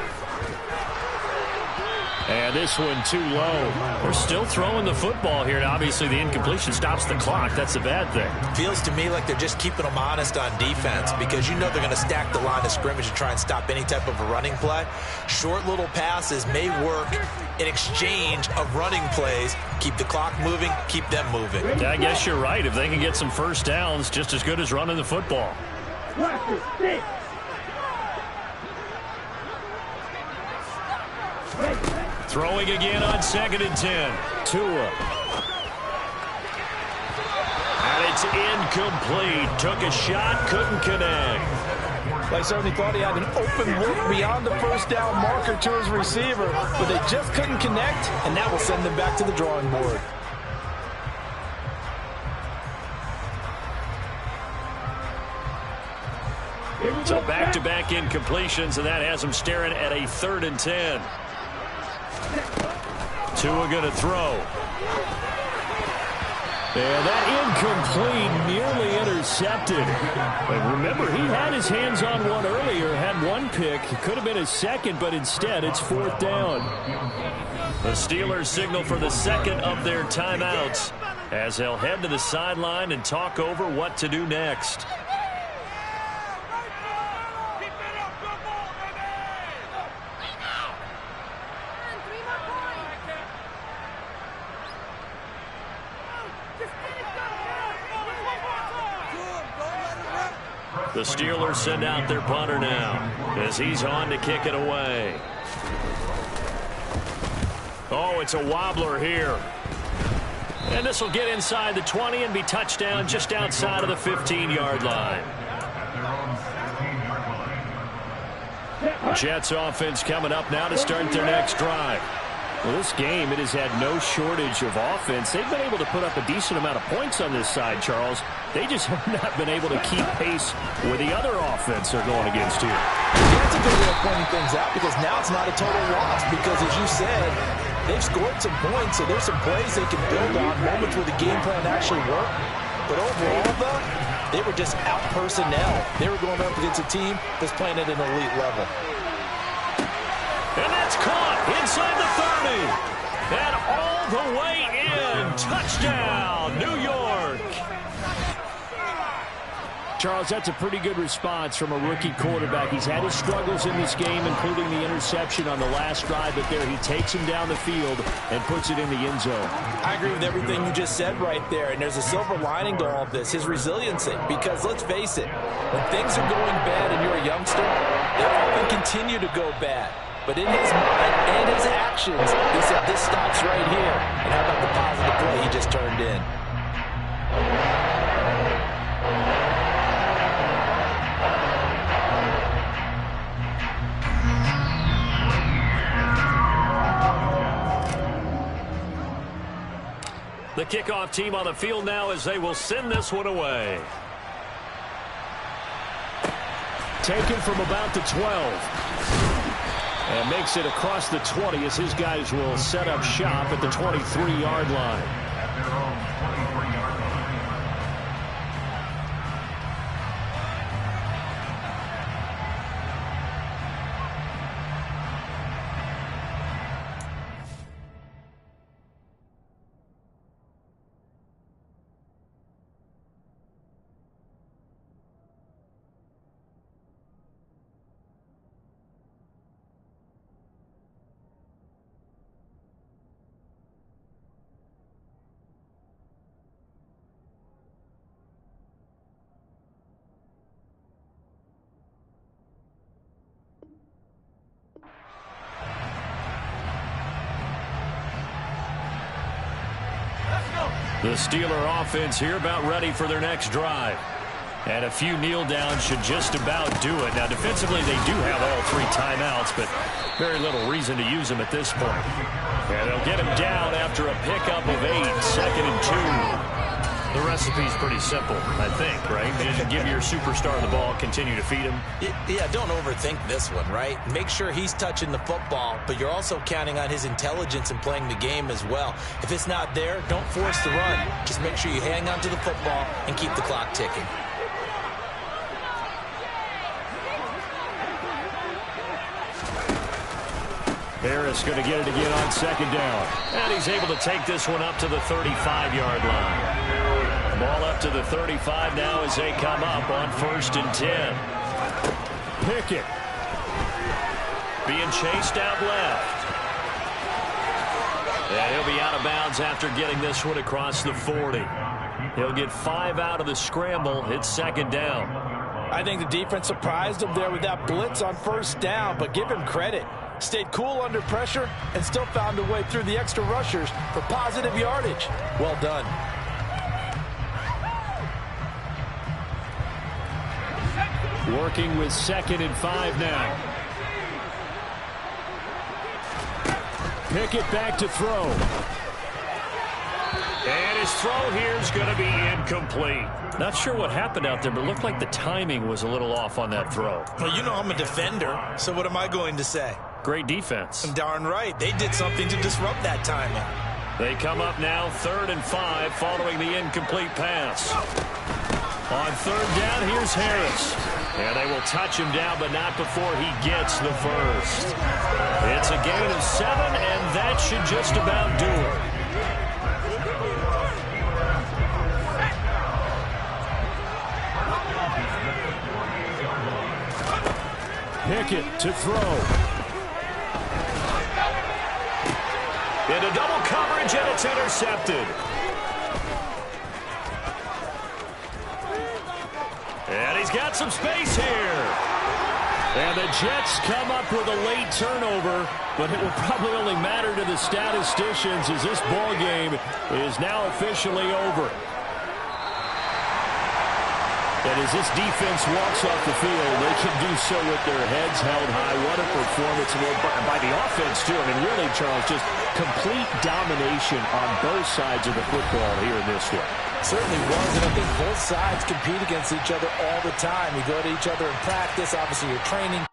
And this one too low. They're still throwing the football here, and obviously the incompletion stops the clock. That's a bad thing. Feels to me like they're just keeping them honest on defense, because you know they're going to stack the line of scrimmage and try and stop any type of a running play. Short little passes may work in exchange of running plays. Keep the clock moving, keep them moving. Yeah, I guess you're right. If they can get some first downs, just as good as running the football. Throwing again on 2nd and 10. Tua. And it's incomplete. Took a shot, couldn't connect. I certainly thought he had an open look beyond the first down marker to his receiver, but they just couldn't connect, and that will send them back to the drawing board. So back-to-back incompletions, and that has them staring at a 3rd and 10. Tua going to throw. And that incomplete, nearly intercepted. But remember, he had his hands on one earlier, had one pick. It could have been his second, but instead it's 4th down. The Steelers signal for the second of their timeouts as they'll head to the sideline and talk over what to do next. The Steelers send out their punter now as he's on to kick it away. Oh, it's a wobbler here. And this will get inside the 20 and be touchdown just outside of the 15-yard line. Jets offense coming up now to start their next drive. Well, this game, it has had no shortage of offense. They've been able to put up a decent amount of points on this side, Charles. They just have not been able to keep pace with the other offense they're going against here. That's a good way of pointing things out, because now it's not a total loss, because as you said, they've scored some points, so there's some plays they can build on, moments where the game plan actually worked. But overall, though, they were just out personnel. They were going up against a team that's playing at an elite level. And that's caught inside the 30. And all the way in. Touchdown, New York. Charles, that's a pretty good response from a rookie quarterback. He's had his struggles in this game, including the interception on the last drive, but there he takes him down the field and puts it in the end zone. I agree with everything you just said right there, and there's a silver lining to all of this, his resiliency, because let's face it, when things are going bad and you're a youngster, they often continue to go bad. But in his mind and his actions, he said, this stops right here. And how about the positive play he just turned in? The kickoff team on the field now as they will send this one away. Taken from about the 12. And makes it across the 20 as his guys will set up shop at the 23-yard line. The Steeler offense here about ready for their next drive. And a few kneel downs should just about do it. Now, defensively, they do have all 3 timeouts, but very little reason to use them at this point. And they'll get him down after a pickup of 8, 2nd and 2. The recipe's pretty simple, I think, right? Just give your superstar the ball, continue to feed him. Yeah, don't overthink this one, right? Make sure he's touching the football, but you're also counting on his intelligence in playing the game as well. If it's not there, don't force the run. Just make sure you hang on to the football and keep the clock ticking. Harris going to get it again on 2nd down. And he's able to take this one up to the 35-yard line. Ball up to the 35 now as they come up on 1st and 10. Pickett being chased out left. And he'll be out of bounds after getting this one across the 40. He'll get 5 out of the scramble. It's 2nd down. I think the defense surprised him there with that blitz on 1st down, but give him credit. Stayed cool under pressure and still found a way through the extra rushers for positive yardage. Well done. Working with 2nd and 5 now. Pickett back to throw. And his throw here is going to be incomplete. Not sure what happened out there, but it looked like the timing was a little off on that throw. Well, you know I'm a defender, so what am I going to say? Great defense. Darn right. They did something to disrupt that timing. They come up now 3rd and 5 following the incomplete pass. On 3rd down, here's Harris. And they will touch him down, but not before he gets the first. It's a gain of 7, and that should just about do it. Pickett to throw. Into double coverage, and it's intercepted. And he's got some space here. And the Jets come up with a late turnover, but it will probably only matter to the statisticians as this ball game is now officially over. And as this defense walks off the field, they can do so with their heads held high. What a performance by the offense, too. I mean, really, Charles, just complete domination on both sides of the football here in this one. Certainly was, and I think both sides compete against each other all the time. You go to each other in practice, obviously you're training.